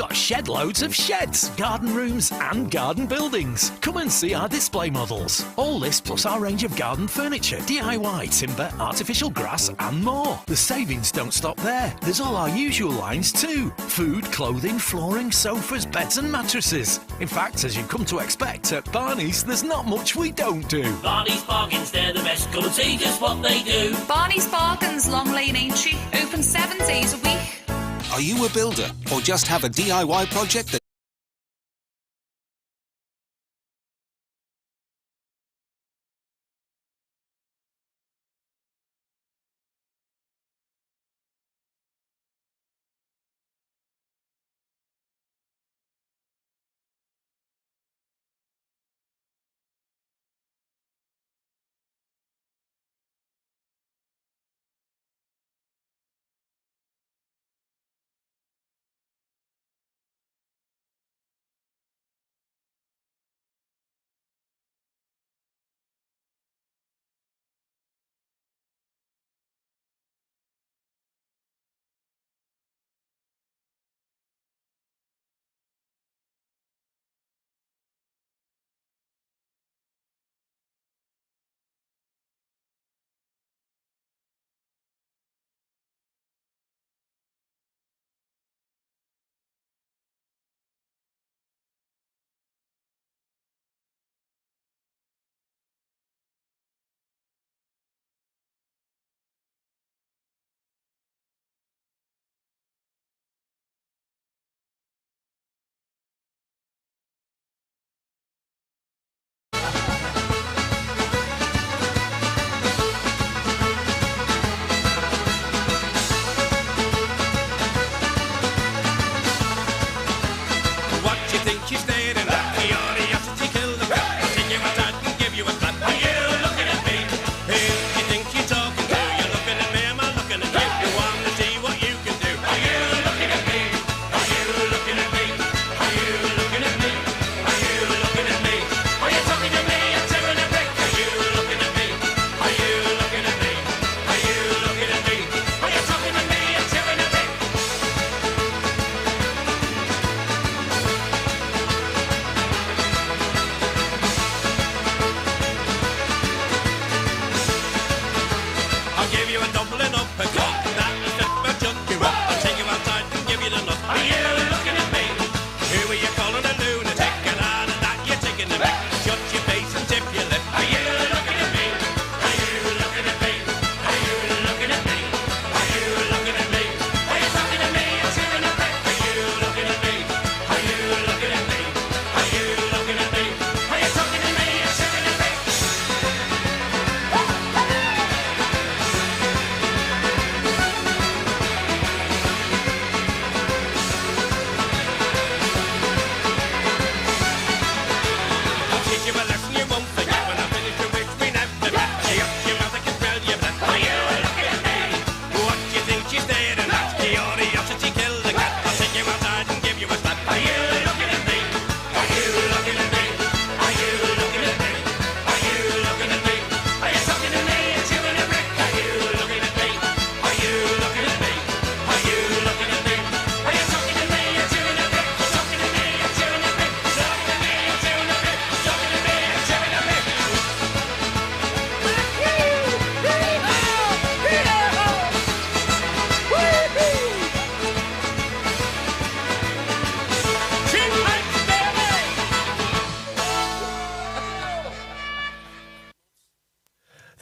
got shed loads of sheds, garden rooms and garden buildings. Come and see our display models. All this plus our range of garden furniture, DIY, timber, artificial grass and more. The savings don't stop there. There's all our usual lines too. Food, clothing, flooring, sofas, beds and mattresses. In fact, as you've come to expect, at Barney's there's not much we don't do. Barney's Bargains, they're the best. Come and see just what they do. Barney's Bargains, Long Lane Aintree, open 7 days a week. Are you a builder or just have a DIY project that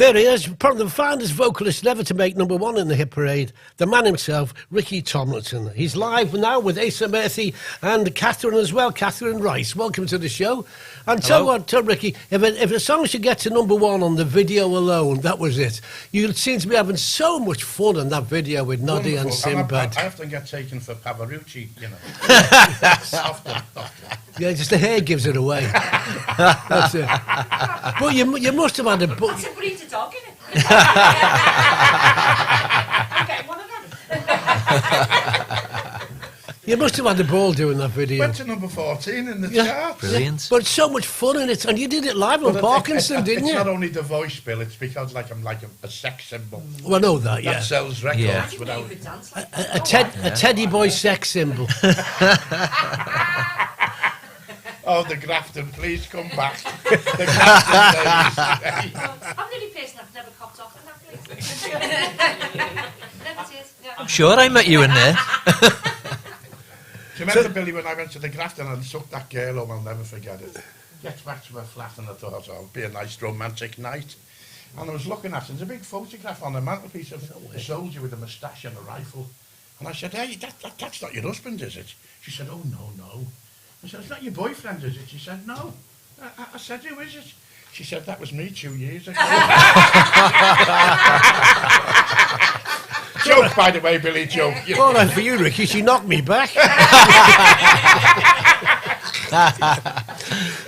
There he is, probably the finest vocalist ever to make number one in the hit parade, the man himself, Ricky Tomlinson. He's live now with Asa Murphy and Catherine as well, Catherine Rice. Welcome to the show. And tell Ricky, if a song should get to number one on the video alone, that was it. You seem to be having so much fun in that video with Noddy and Sinbad. I often get taken for Pavarotti, you know. often. Yeah, just the hair gives it away. That's it. But you must have had a... That's a breed of dog, isn't it? Okay, one of them. You must have had the ball doing that video. Went to number 14 in the Yeah. charts. Brilliant. But it's so much fun in it, and you did it live on Parkinson, didn't It's you? not only the voice, Bill, it's because I'm like a sex symbol. Well, I know that, yeah. That sells records Yeah. without... A teddy boy sex symbol. Oh, the Grafton, please come back. The Grafton days. I'm the only person I've never copped off in that place. Never tears. I'm sure I met you in there. Do you remember, Billy, when I went to the Grafton and took that girl home? I'll never forget it. Gets back to her flat and I thought, oh, it'll be a nice romantic night. And I was looking at it, there's a big photograph on the mantelpiece of a soldier with a moustache and a rifle. And I said, hey, that's not your husband, is it? She said, oh, no. I said, it's not your boyfriend, is it? She said, no. I said, who is it? She said, that was me 2 years ago. Joke, by the way, Billy, joke. All right for you, Ricky. She knocked me back.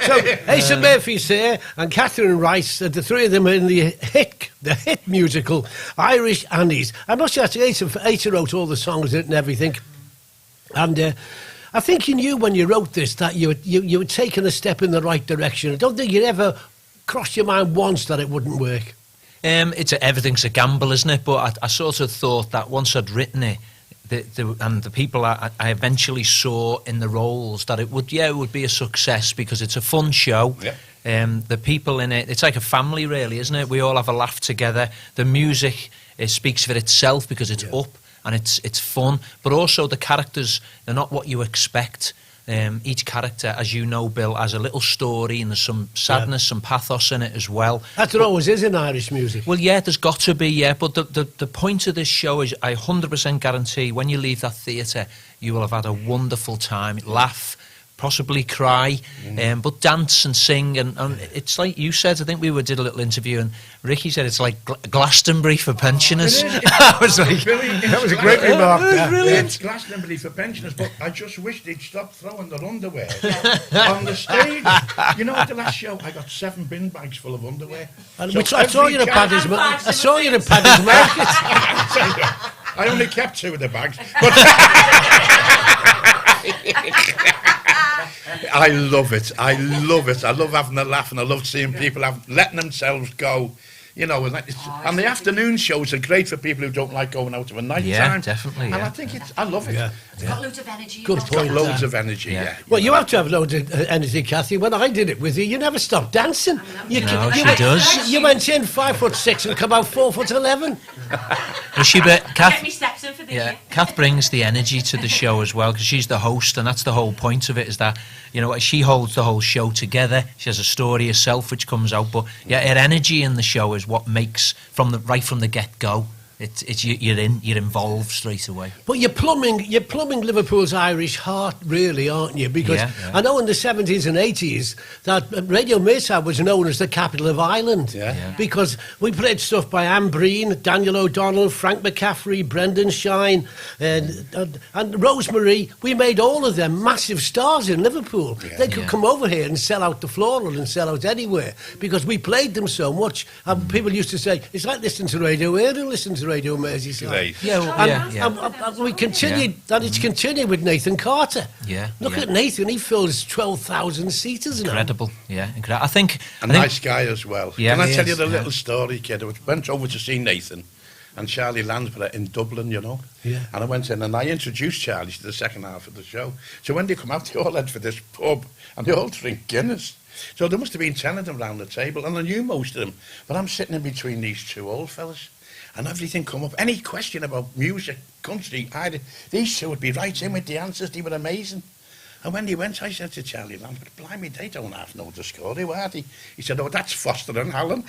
So, Asa Murphy's here, and Catherine Rice, the three of them are in the hit musical, Irish Annies. I must say, Asa wrote all the songs and everything. And I think you knew when you wrote this that you were taking a step in the right direction. I don't think you'd ever crossed your mind once that it wouldn't work. Everything's a gamble, isn't it? But I sort of thought that once I'd written it, and the people I eventually saw in the roles, that it would be a success because it's a fun show. Yeah. The people in it, it's like a family, really, isn't it? We all have a laugh together. The music, it speaks for itself because it's up and it's fun. But also the characters, they're not what you expect. Each character, as you know, Bill, has a little story and there's some sadness, some pathos in it as well. That there always is in Irish music. Well, yeah, there's got to be, yeah. But the point of this show is, I 100% guarantee, when you leave that theatre, you will have had a wonderful time, laugh, possibly cry, but dance and sing. And it's like you said, I think we did a little interview, and Ricky said it's like Glastonbury for pensioners. I was like, Billy, That was a great remark. It's Glastonbury for pensioners, but I just wish they'd stop throwing their underwear on the stage. You know, at the last show, I got 7 bin bags full of underwear. And So I saw you in Paddy's Market. I saw you in Paddy's Market. I only kept 2 of the bags. But I love it. I love having a laugh, and I love seeing people letting themselves go. You know, and the afternoon shows are great for people who don't like going out of a night time. Yeah, definitely, And yeah. I think I love it. It's got loads of energy. Good It's got point. loads of energy, yeah. Well, you have to have loads of energy, Kathy. When I did it with you, you never stopped dancing. You she does. You went in 5'6" and come out 4'11". Kath, Get me steps in for the yeah, year. Kath brings the energy to the show as well because she's the host, and that's the whole point of it. Is that, you know, she holds the whole show together. She has a story herself which comes out, but yeah, her energy in the show is what makes right from the get go. It's you're involved straight away. But you're plumbing Liverpool's Irish heart, really, aren't you? Because I know in the 70s and 80s that Radio Merseyside was known as the capital of Ireland. Yeah. Because we played stuff by Anne Breen, Daniel O'Donnell, Frank McCaffrey, Brendan Shine, and Rosemary. We made all of them massive stars in Liverpool. They could come over here and sell out the Floral and sell out anywhere because we played them so much. And people used to say, it's like listening to Radio Air and listening to Radio Merseyside. And we continued, and it's continued with Nathan Carter. Look at Nathan, he fills 12,000 seaters now. Incredible, incredible. I think Nice guy as well. Yeah, Can I he tell you is, the little story, kid? I went over to see Nathan and Charlie Lansborough in Dublin, you know. Yeah. And I went in and I introduced Charlie to the second half of the show. So when they come out, they all head for this pub and they all drink Guinness. So there must have been 10 of them round the table, and I knew most of them. But I'm sitting in between these 2 old fellas, and everything come up. Any question about music, country, these 2 would be right in with the answers. They were amazing. And when they went, I said to Charlie Lambert, blimey, they don't have no the score, who are they? He said, oh, that's Foster and Hallam.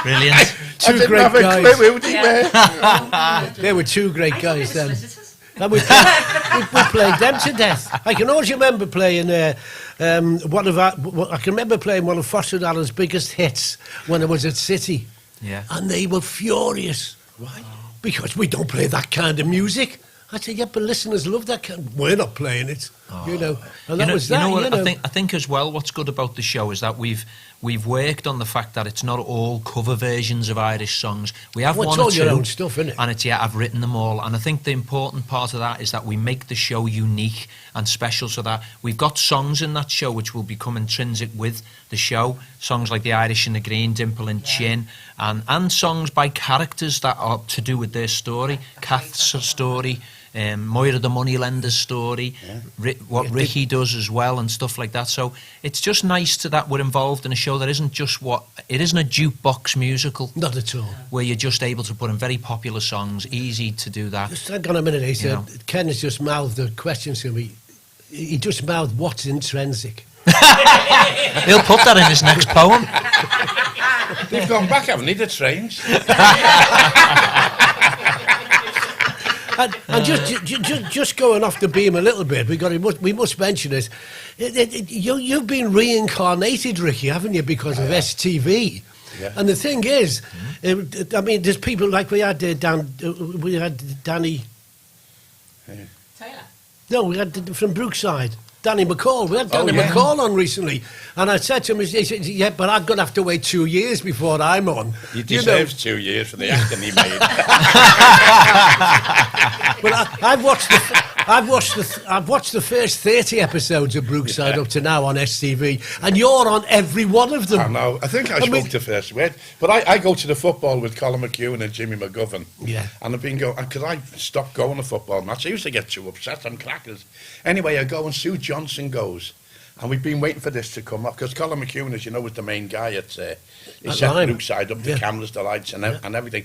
brilliant. Two I didn't great have a guys. clue who they were. They were 2 great guys then. Solicitors. And we played them to death. I can always remember playing I can remember playing one of Foster and Allen's biggest hits when I was at City. Yeah. And they were furious. Why? Because we don't play that kind of music. I said, yeah, but listeners love that kind. We're not playing it, you know. And that was that. You know what? You know. I think as well, what's good about the show is that we've we've worked on the fact that it's not all cover versions of Irish songs. We have Well, one it's or all two, your own stuff, isn't it? and it's I've written them all. And I think the important part of that is that we make the show unique and special, so that we've got songs in that show which will become intrinsic with the show. Songs like The Irish in the Green, Dimple and Chin, and songs by characters that are to do with their story. Kath's story. Moira the Moneylender's story, what Ricky does as well, and stuff like that. So it's just nice that we're involved in a show that isn't it isn't a jukebox musical. Not at all. Where you're just able to put in very popular songs, easy to do that. Just hang on a minute, Ken has just mouthed the question to me. He just mouthed, what's intrinsic? He'll put that in his next poem. They've gone back, haven't they, the trains? And just going off the beam a little bit, we must mention it. You've been reincarnated, Ricky, haven't you, because of STV? Yeah. And the thing is, I mean, there's people like we had Danny Taylor. No, we had from Brookside. Danny McCall. We had Danny McCall on recently. And I said to him, he said, yeah, but I'm going to have to wait 2 years before I'm on. He deserves 2 years for the acting he made. Well, I've watched the first 30 episodes of Brookside up to now on STV, and you're on every one of them. I know. I think I spoke the first word. But I go to the football with Colin McEwen and Jimmy McGovern. Yeah. And I've been going, because I stopped going to football match. I used to get too upset. I'm crackers. Anyway, I go and Sue Johnson goes. And we've been waiting for this to come up, because Colin McEwen, as you know, was the main guy at set Brookside up, the cameras, the lights and everything.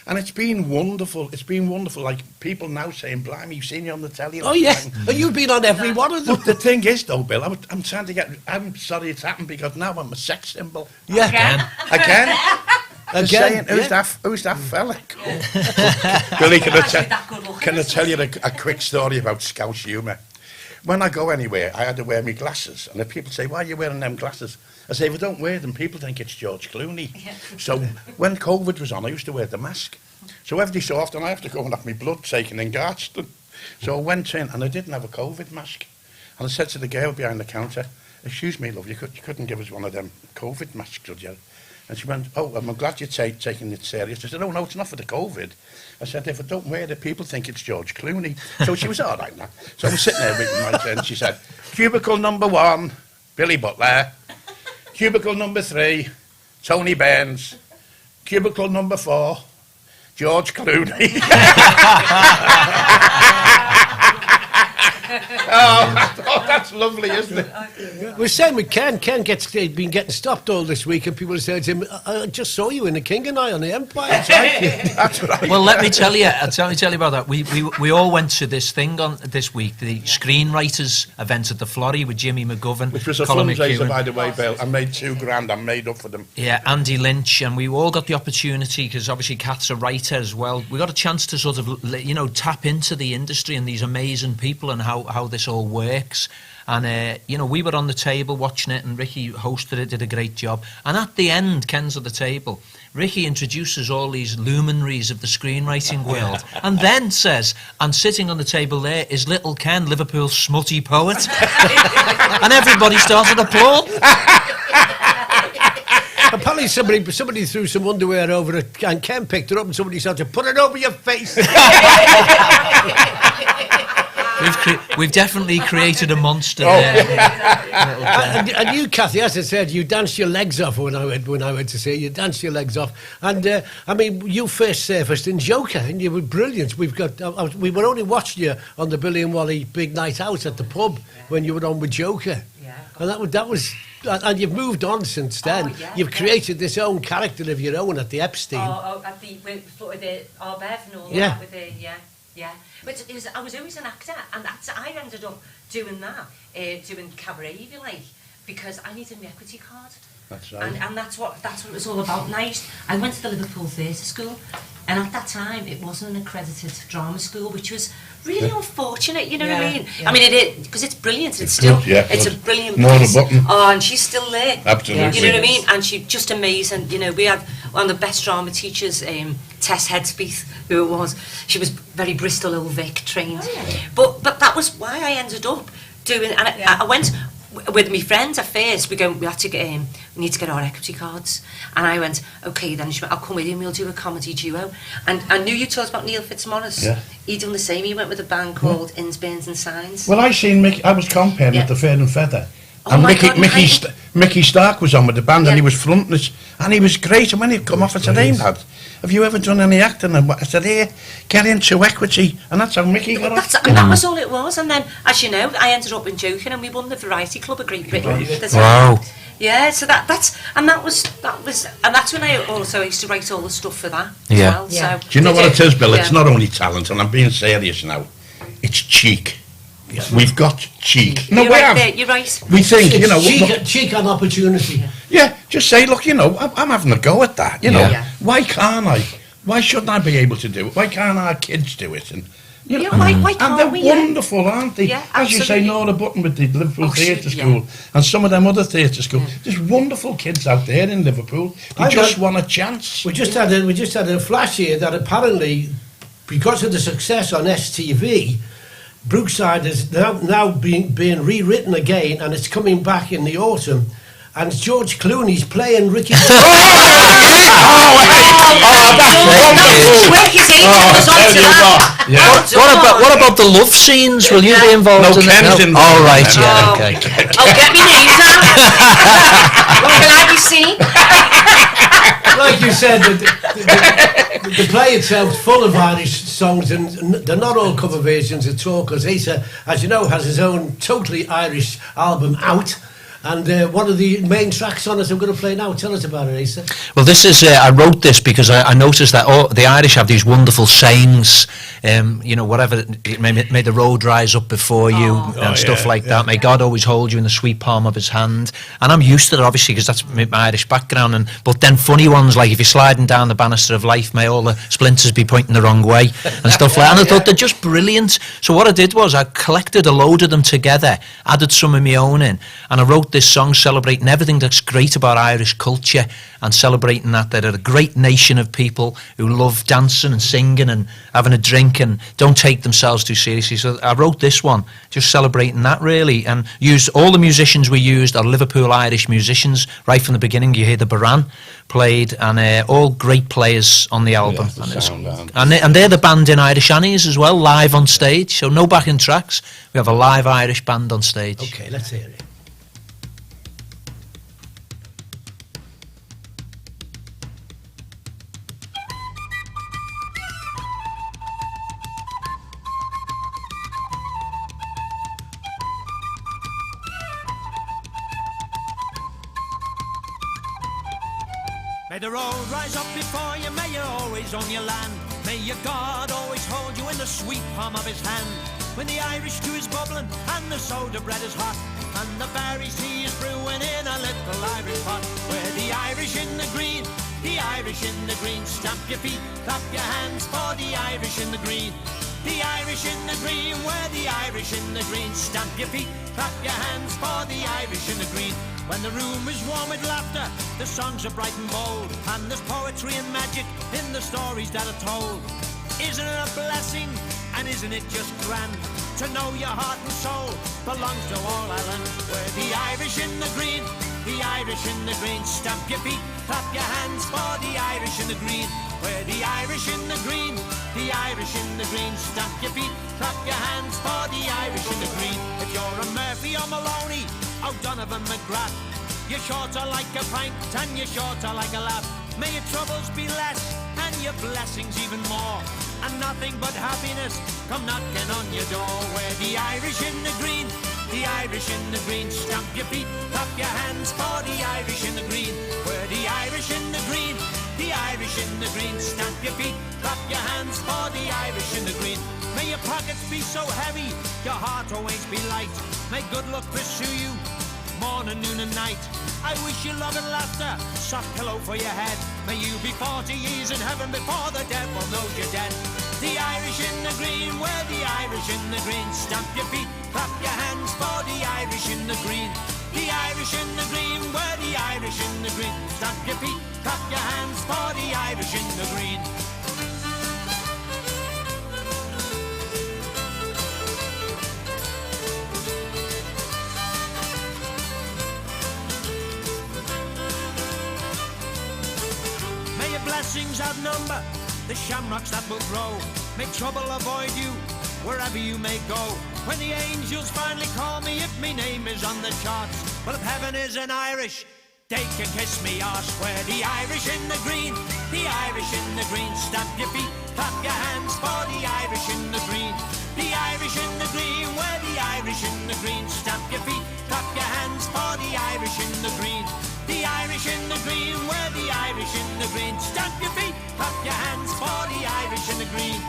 And it's been wonderful. It's been wonderful. Like, people now saying, blimey, you've seen you on the telly. Oh, yeah. And you've been on every one of them. But the thing is, though, Bill, I'm trying to I'm sorry it's happened, because now I'm a sex symbol. Yeah. Again? Again? Saying, who's that fella? Billy, can I tell you a quick story about Scouse humour? When I go anywhere, I had to wear my glasses. And if people say, why are you wearing them glasses? I say, if I don't wear them, people think it's George Clooney. Yeah. So when COVID was on, I used to wear the mask. So every so often, I have to go and have my blood taken in Garston. So I went in, and I didn't have a COVID mask. And I said to the girl behind the counter, excuse me, love, you couldn't give us one of them COVID masks, could you? And she went, oh, I'm glad you're taking it serious. I said, oh, no, it's not for the COVID. I said, if I don't wear it, people think it's George Clooney. So she was all right now. So I'm sitting there with my friend. She said, cubicle number 1, Billy Butler. Cubicle number 3, Tony Burns. Cubicle number 4, George Clooney. Oh, that's lovely, isn't it? We're saying with Ken. Ken been getting stopped all this week, and people are saying to him, I just saw you in the King and I on the Empire. That's right. Well, let me tell you about that. We all went to this thing on this week, the screenwriters event at the Florrie with Jimmy McGovern, which was a Colin fundraiser, McEwen. by the way, Bill. I made $2,000. I made up for them. Yeah, Andy Lynch, and we all got the opportunity, because obviously Kath's a writer as well. We got a chance to sort of, tap into the industry and these amazing people and how this all works. And, we were on the table watching it, and Ricky hosted it, did a great job. And at the end, Ken's at the table, Ricky introduces all these luminaries of the screenwriting world, and then says, and sitting on the table there is little Ken, Liverpool's smutty poet. And everybody started applauding. Apparently somebody threw some underwear over it, and Ken picked it up, and somebody started, put it over your face. We've definitely created a monster there. And you, Kathy, as I said, you danced your legs off when I went to see you. You danced your legs off. And, you first surfaced in Joker, and you were brilliant. We were only watching you on the Billy and Wally Big Night Out at the pub when you were on with Joker. Yeah. And that was... And you've moved on since then. Oh, yeah, you've created this own character of your own at the Epstein. At the Arbev and all that. With the, yeah. But I was always an actor, and I ended up doing that, doing cabaret, if you like, because I needed my equity card. That's right. And that's what it was all about. And I went to the Liverpool Theatre School, and at that time it wasn't an accredited drama school, which was really unfortunate. You know what I mean? Yeah. I mean, it is, because it's brilliant. It's still, it's a brilliant place. Oh, and she's still there. Absolutely. You know what I mean? And she's just amazing. We had one of the best drama teachers, Tess Headspeath, who it was. She was very Bristol Old Vic trained. Oh, yeah. But that was why I ended up doing. And I went with my friends at first, we had to get we need to get our equity cards, and I went, okay then, I'll come with you and we'll do a comedy duo. And I knew you talked about Neil Fitzmaurice. Yeah. He done the same. He went with a band called Inns, Burns and Signs. Well, I seen Mickey. I was comparing with the Fair and Feather. Oh And my God, Mickey Stark was on with the band, Yeah. and he was fronting us, and he was great. And when he'd come off, I said, "Hey, lad, have you ever done any acting?" And I said, "Here, get into equity," and that's how Mickey got off. And that was all it was. And then, as you know, I ended up in joking, and we won the Variety Club of Great Britain. Wow. Yeah, so that's when I also used to write all the stuff for that Yeah. as well. Yeah. So Do you know what it is, Bill? It's Yeah. not only talent, and I'm being serious now. It's cheek. We've got cheek. No, you're we right have. there, you're right. We think, you know, cheek and opportunity. yeah, just say, look, you know, I'm having a go at that, you know. Yeah. Why can't I? Why shouldn't I be able to do it? Why can't our kids do it? And you know, Yeah, why and can't they're we, yeah? wonderful, aren't they? Yeah, As you say, absolutely. Nora Button with the Liverpool Oh, Theatre shit, yeah. School and some of them other theatre schools. There's wonderful kids out there in Liverpool. They I just know. want a chance. We just had a flash here that apparently, because of the success on STV, Brookside is now being rewritten again, and it's coming back in the autumn. And George Clooney's playing Ricky. Quick as he was on to that. Yeah. What about the love scenes? Will you be involved No, in that? Ken's involved. Oh, right, yeah, Oh. okay. Oh, get me names out. Can I be seen? Like you said, the play itself's full of Irish songs, and they're not all cover versions at all, because Asa, as you know, has his own totally Irish album out. And one of the main tracks on it I'm going to play now. Tell us about it, Asa. Well, this is, I wrote this because I noticed that the Irish have these wonderful sayings, you know, whatever, may the road rise up before you, and stuff like that. May God always hold you in the sweet palm of his hand. And I'm used to that, obviously, because that's my Irish background. But then funny ones, like if you're sliding down the banister of life, may all the splinters be pointing the wrong way, and stuff like that. And I thought they're just brilliant. So what I did was I collected a load of them together, added some of my own in, and I wrote this song celebrating everything that's great about Irish culture, and celebrating that they're a great nation of people who love dancing and singing and having a drink and don't take themselves too seriously. So I wrote this one just celebrating that, really, and used all the musicians we used are Liverpool Irish musicians right from the beginning. You hear the Baran played, and all great players on the album. Yeah, the sound, And they're the band in Irish Annies as well, live on stage, so no backing tracks. We have a live Irish band on stage. Okay, let's hear it. May the road rise up before you, may you always own your land. May your God always hold you in the sweet palm of his hand. When the Irish stew is bubbling and the soda bread is hot, and the Barry's tea is brewing in a little Irish pot. Where the Irish in the green, the Irish in the green. Stamp your feet, clap your hands for the Irish in the green. The Irish in the green, where the Irish in the green. Stamp your feet, clap your hands for the Irish in the green. When the room is warm with laughter, the songs are bright and bold, and there's poetry and magic in the stories that are told. Isn't it a blessing, and isn't it just grand, to know your heart and soul belongs to all Ireland? Where the Irish in the green, the Irish in the green. Stamp your feet, clap your hands for the Irish in the green. Where the Irish in the green, the Irish in the green. Stamp your feet, clap your hands for the Irish in the green. If you're a Murphy or Maloney, O'Donovan, McGrath, you're sure to like a pint and you're sure to like a laugh. May your troubles be less and your blessings even more, and nothing but happiness come knocking on your door. Where the Irish in the green, the Irish in the green. Stamp your feet, clap your hands for the Irish in the green. Where the Irish in the green, the Irish in the green. Stamp your feet, clap your hands for the Irish in the green. May your pockets be so heavy, your heart always be light. May good luck pursue you, morning, noon and night. I wish you love and laughter, soft pillow for your head. May you be 40 years in heaven before the devil knows you're dead. The Irish in the green, where the Irish in the green. Stamp your feet, clap your hands for the Irish in the green. The Irish in the green, where the Irish in the green. Stamp your feet, clap your hands for the Irish in the green. outnumber the shamrocks that will grow. May trouble avoid you wherever you may go. When the angels finally call me, if me name is on the charts, well, if heaven is an Irish, they can kiss me arse. Where the Irish in the green, the Irish in the green. Stamp your feet, clap your hands for the Irish in the green. The Irish in the green, where the Irish in the green. Stamp your feet, clap your hands for the Irish in the green. The Irish in the green, where the Irish in the green. Stamp your feet, clap your hands for the Irish in the green.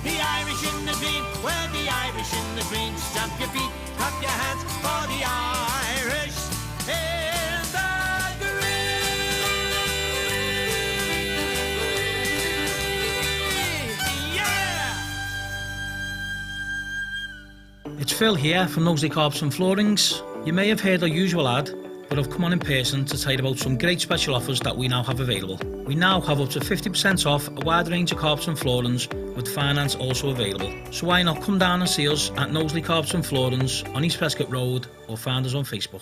The Irish in the green, where the Irish in the green. Stamp your feet, clap your hands for the Irish in the green. Yeah! It's Phil here from Knowsley Carpets and Floorings. You may have heard our usual ad, but I've come on in person to tell you about some great special offers that we now have available. We now have up to 50% off a wide range of carpets and floorings, with finance also available. So why not come down and see us at Knowsley Carpets and Floorings on East Prescott Road, or find us on Facebook.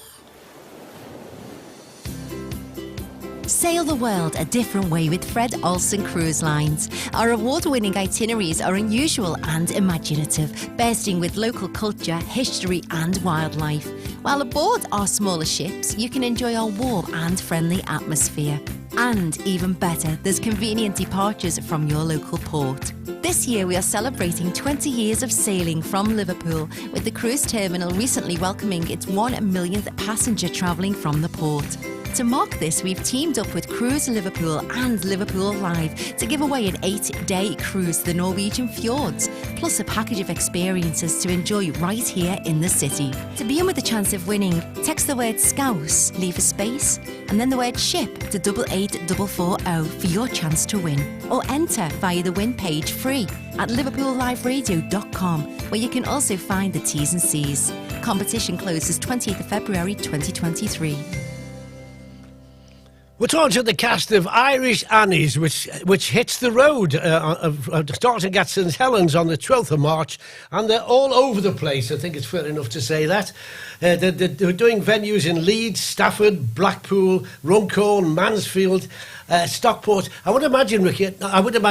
Sail the world a different way with Fred Olsen Cruise Lines. Our award-winning itineraries are unusual and imaginative, bursting with local culture, history and wildlife. While aboard our smaller ships, you can enjoy our warm and friendly atmosphere. And even better, there's convenient departures from your local port. This year we are celebrating 20 years of sailing from Liverpool, with the cruise terminal recently welcoming its 1 millionth passenger travelling from the port. To mark this, we've teamed up with Cruise Liverpool and Liverpool Live to give away an 8-day cruise to the Norwegian fjords, plus a package of experiences to enjoy right here in the city. To be in with a chance of winning, text the word Scouse, leave a space, and then the word ship to 88440 for your chance to win. Or enter via the win page free at liverpoolliveradio.com, where you can also find the T's and C's. Competition closes 20th of February 2023. We're talking to the cast of Irish Annies, which hits the road starting at St Helens on the 12th of March, and they're all over the place. I think it's fair enough to say that. They're doing venues in Leeds, Stafford, Blackpool, Runcorn, Mansfield, Stockport. I would imagine, Ricky,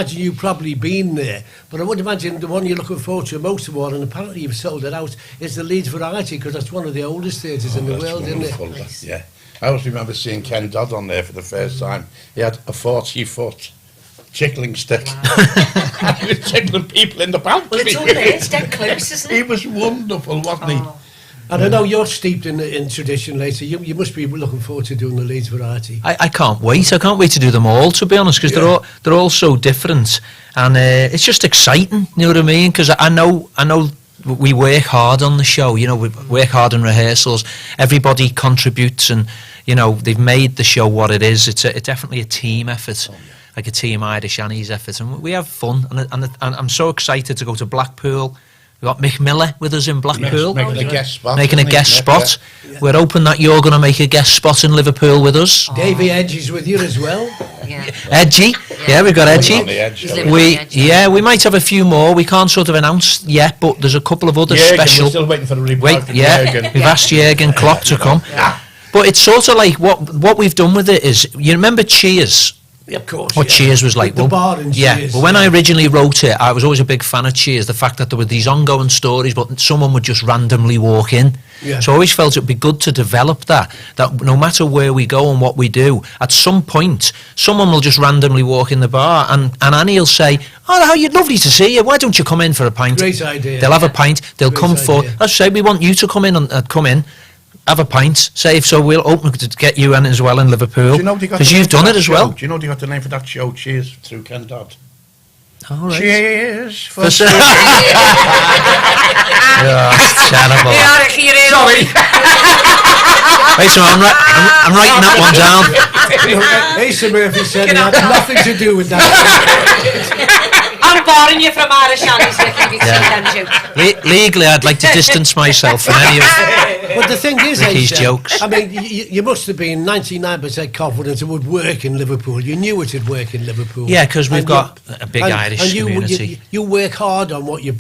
you've probably been there, but I would imagine the one you're looking forward to most of all, and apparently you've sold it out, is the Leeds Variety, because that's one of the oldest theatres in the world, isn't it? Yeah. I always remember seeing Ken Dodd on there for the first time. He had a 40-foot tickling stick. Wow. He was tickling people in the balcony. Well, it's all there. It's dead close, isn't it? He was wonderful, wasn't he? And I know you're steeped in tradition later. You must be looking forward to doing the Leeds Variety. I can't wait. I can't wait to do them all, to be honest, because they're all so different, and it's just exciting. You know what I mean? Because I know. We work hard on the show, you know, we work hard in rehearsals, everybody contributes, and, you know, they've made the show what it is. It's definitely a team effort, like a Team Irish Annies effort, and we have fun, and I'm so excited to go to Blackpool. We've got Mick Miller with us in Blackpool. Making a guest spot. Making a guest spot. Yeah. We're hoping that you're going to make a guest spot in Liverpool with us. Davey Edge is with you as well. Yeah. Edgy. Yeah, we've got Edgy. We might have a few more. We can't sort of announce yet, but there's a couple of other special. We're still waiting for the report. We've asked Jürgen Klopp to come. Yeah. But it's sort of like what we've done with it is, you remember Cheers? Yeah, of course. What Cheers was like. The bar in Cheers. But when I originally wrote it, I was always a big fan of Cheers. The fact that there were these ongoing stories, but someone would just randomly walk in. Yeah. So I always felt it would be good to develop that no matter where we go and what we do, at some point, someone will just randomly walk in the bar, and Annie will say, "Oh, you're lovely to see you. Why don't you come in for a pint?" Great idea. They'll have a pint. They'll come forward. Let's say we want you to come in and come in. Have a pint, say, so we'll open to get you in as well in Liverpool, because you've done it as well. Do you know they got the name for that show, Cheers, through Ken Dodd? All right. Cheers for It's terrible. Sorry. Wait, so I'm writing that one down. Asa Murphy said it had nothing to do with that. I'm barring you from Irish Annies, Ricky. Legally, I'd like to distance myself from any of But the thing is, Ricky's jokes. I mean, you must have been 99% confident it would work in Liverpool. You knew it would work in Liverpool. Yeah, because we've got a big Irish community. You work hard on what your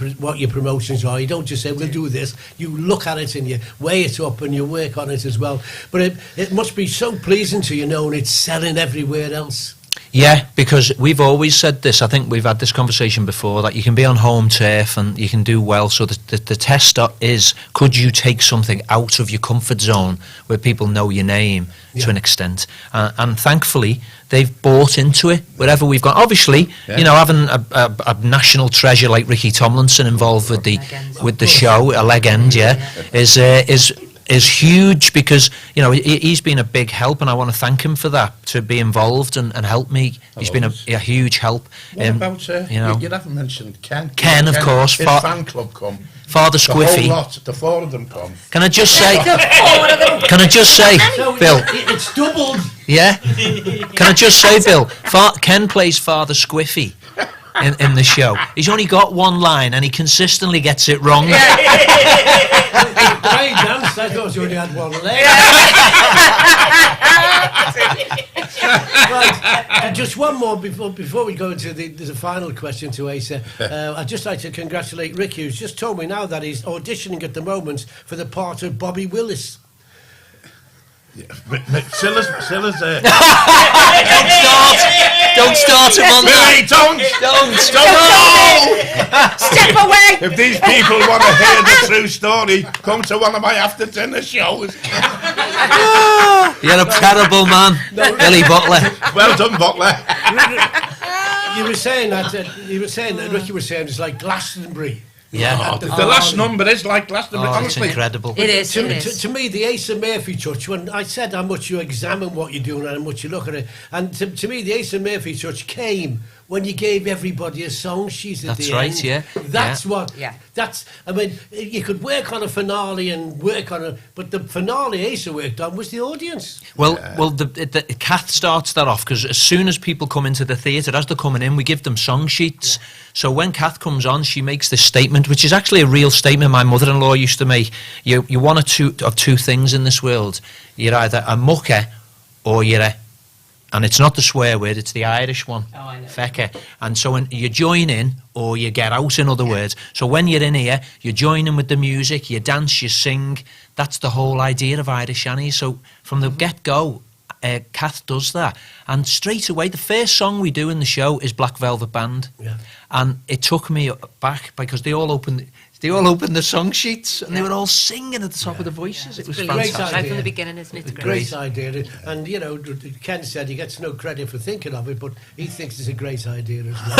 promotions are. You don't just say, we'll do this. You look at it and you weigh it up and you work on it as well. But it must be so pleasing to you knowing it's selling everywhere else. Yeah, because we've always said this. I think we've had this conversation before, that you can be on home turf and you can do well. So the test is, could you take something out of your comfort zone where people know your name to an extent? And thankfully, they've bought into it wherever we've gone. Obviously, you know, having a national treasure like Ricky Tomlinson involved with the show, a legend, is huge, because you know he's been a big help, and I want to thank him for that, to be involved and help me. He's been a huge help. What about you know, you haven't mentioned Ken? Ken, of course. His fan club come. Father Squiffy. The whole lot, the 4 of them come. Can I just say? Can I just say, Bill? It's doubled. Yeah. Can I just say, Bill? Ken plays Father Squiffy in the show. He's only got one line, and he consistently gets it wrong. I danced. I thought you only had one leg. Right, just one more before we go into the final question to Asa. I'd just like to congratulate Ricky, who's just told me now that he's auditioning at the moment for the part of Bobby Willis. Silla's there. Don't start him on that. Don't. Step away. If these people want to hear the true story, come to one of my after dinner shows. You're a terrible man, Billy Butler. Well done, Butler. You were saying that Ricky was saying it's like Glastonbury. Yeah. The last number is like Glastonbury. It's incredible. It is. To me, the Asa Murphy touch, when I said how much you examine what you're doing and how much you look at it, and to me, the Asa Murphy touch came when you gave everybody a song sheet at That's the right, end. yeah. That's Yeah. what... Yeah. That's... I mean, you could work on a finale and work on a... But the finale Asa worked on was the audience. Well, the Kath starts that off, because as soon as people come into the theatre, as they're coming in, we give them song sheets. Yeah. So when Kath comes on, she makes this statement, which is actually a real statement my mother-in-law used to make. You one or two things in this world. You're either a mucker or you're a... And it's not the swear word, it's the Irish one. Oh, I know. Fecker. And so when you join in or you get out, in other words. So when you're in here, you join in with the music, you dance, you sing. That's the whole idea of Irish Annie. So from the get-go, Kath does that. And straight away, the first song we do in the show is Black Velvet Band. Yeah. And it took me back, because they all opened the song sheets and they were all singing at the top of the voices. It was fantastic. Right from the beginning, isn't it? Great idea. And, you know, Ken said he gets no credit for thinking of it, but he thinks it's a great idea as well.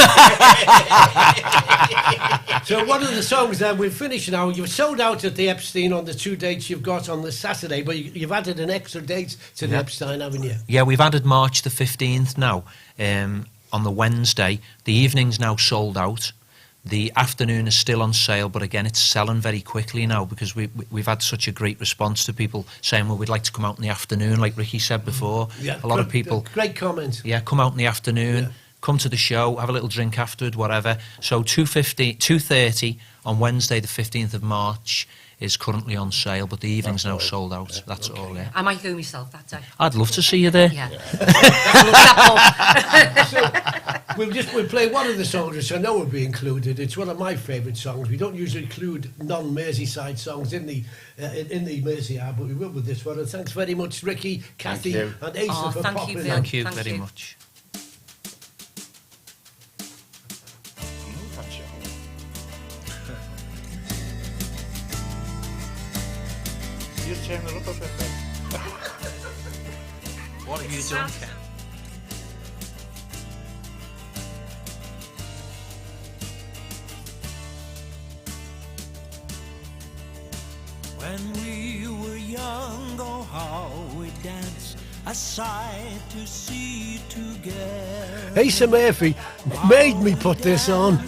So one of the songs that we've finished now, you've sold out at the Epstein on the 2 dates you've got on the Saturday, but you've added an extra date to the Epstein, haven't you? Yeah, we've added March the 15th now, on the Wednesday. The evening's now sold out. The afternoon is still on sale, but again, it's selling very quickly now, because we've had such a great response to people saying, well, we'd like to come out in the afternoon, like Ricky said before. Yeah, a lot of people... Great comment. Yeah, come out in the afternoon, come to the show, have a little drink afterward, whatever. So 2:30 on Wednesday, the 15th of March, is currently on sale, but the evening's now sold out. Yeah, that's all, yeah. I might go myself that day. I'd love to see you there. Yeah. So we'll play one of the songs which I know will be included. It's one of my favourite songs. We don't usually include non-Merseyside songs in the Merseyside, but we will with this one. And thanks very much, Ricky, Kathy, and Asa for popping in. Thank you very much. You turn it up a bit then. What have you done, Ken? When we were young, oh how we danced, a sight to see together. Asa Murphy made me put this on.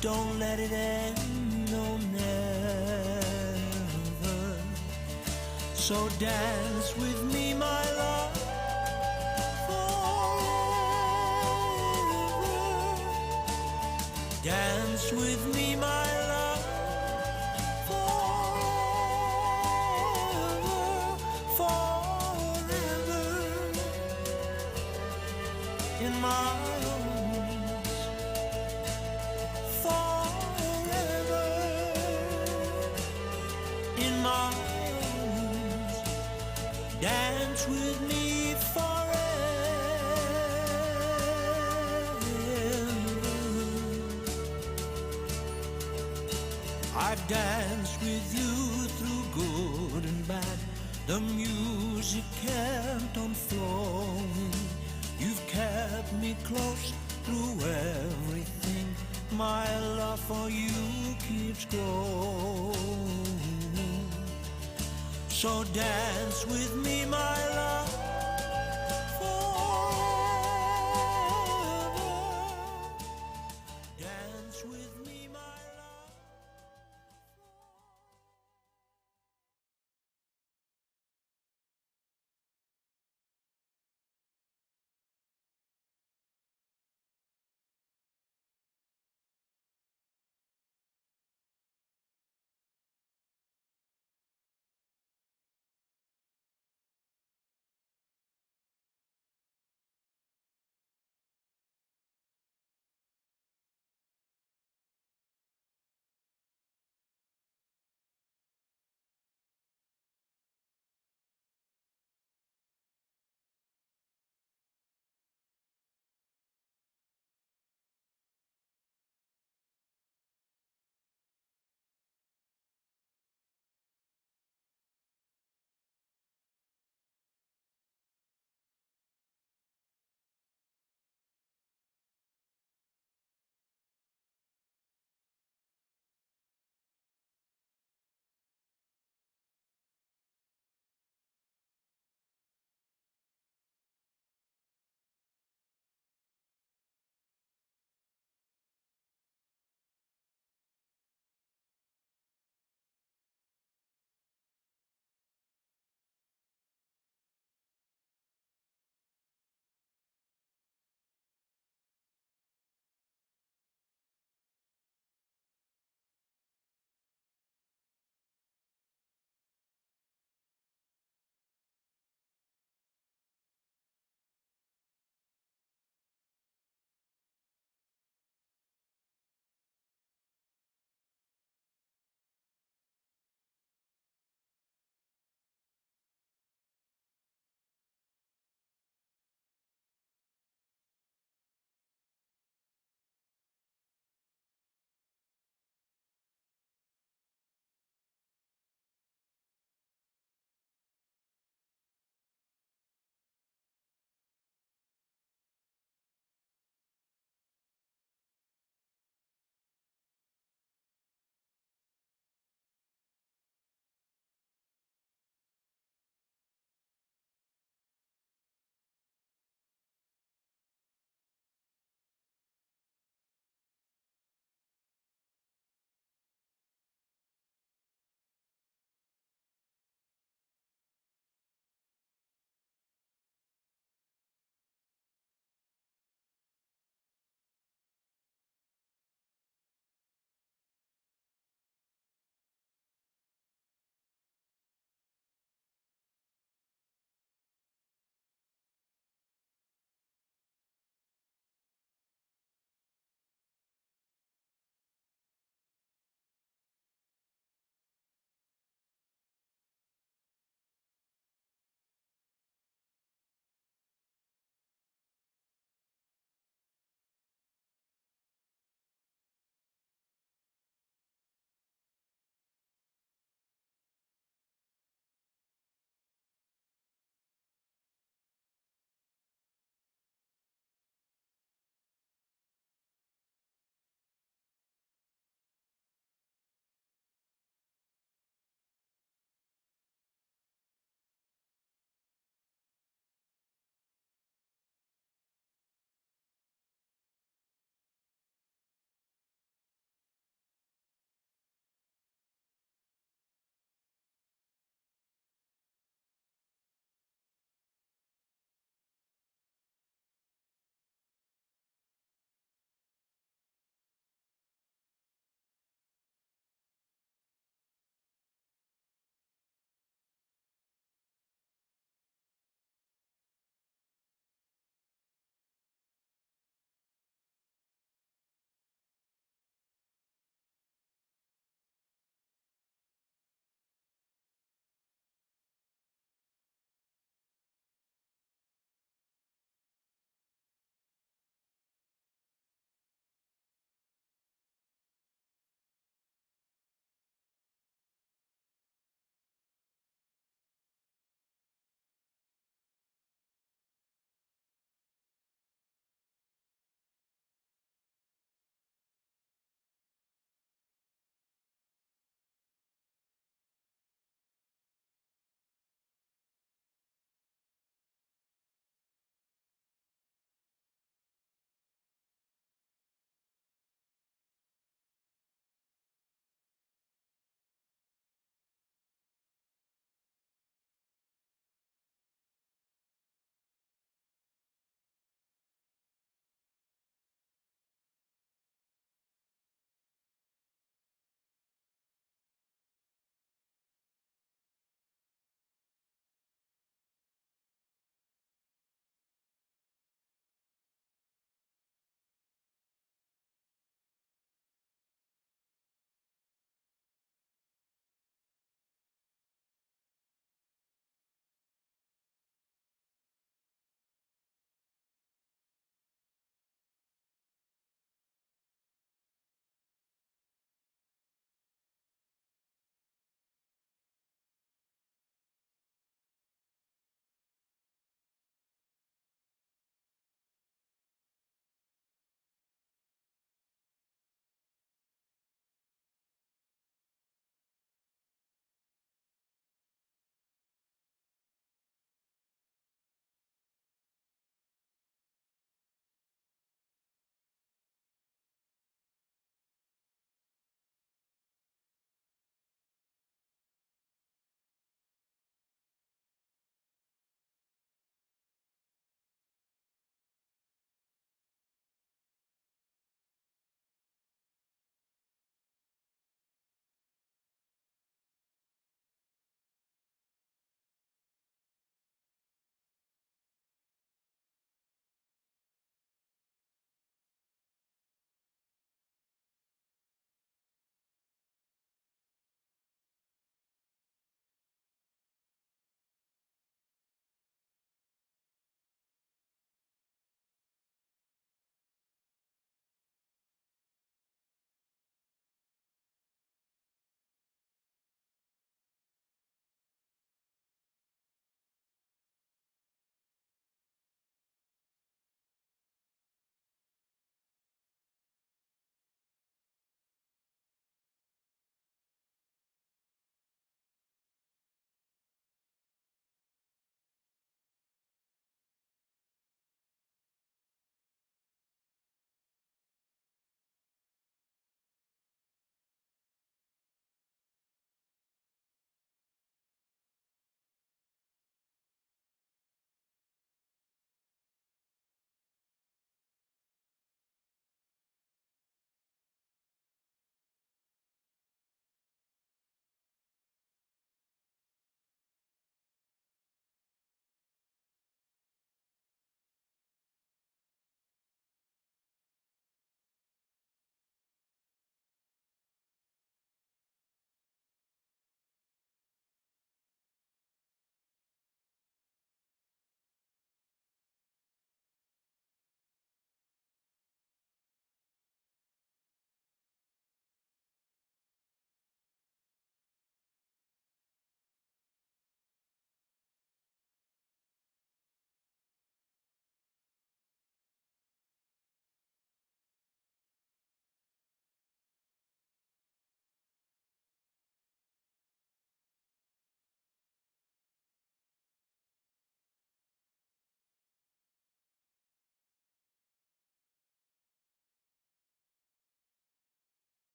Don't let it end, no never. So dance with me, my love, forever. Dance with me, my love, forever. In my arms, forever. In my arms, dance with me forever. I've danced with you through good and bad. The music kept on flowing. You've kept me close through everything. My love for you keeps growing. So dance with me, my love.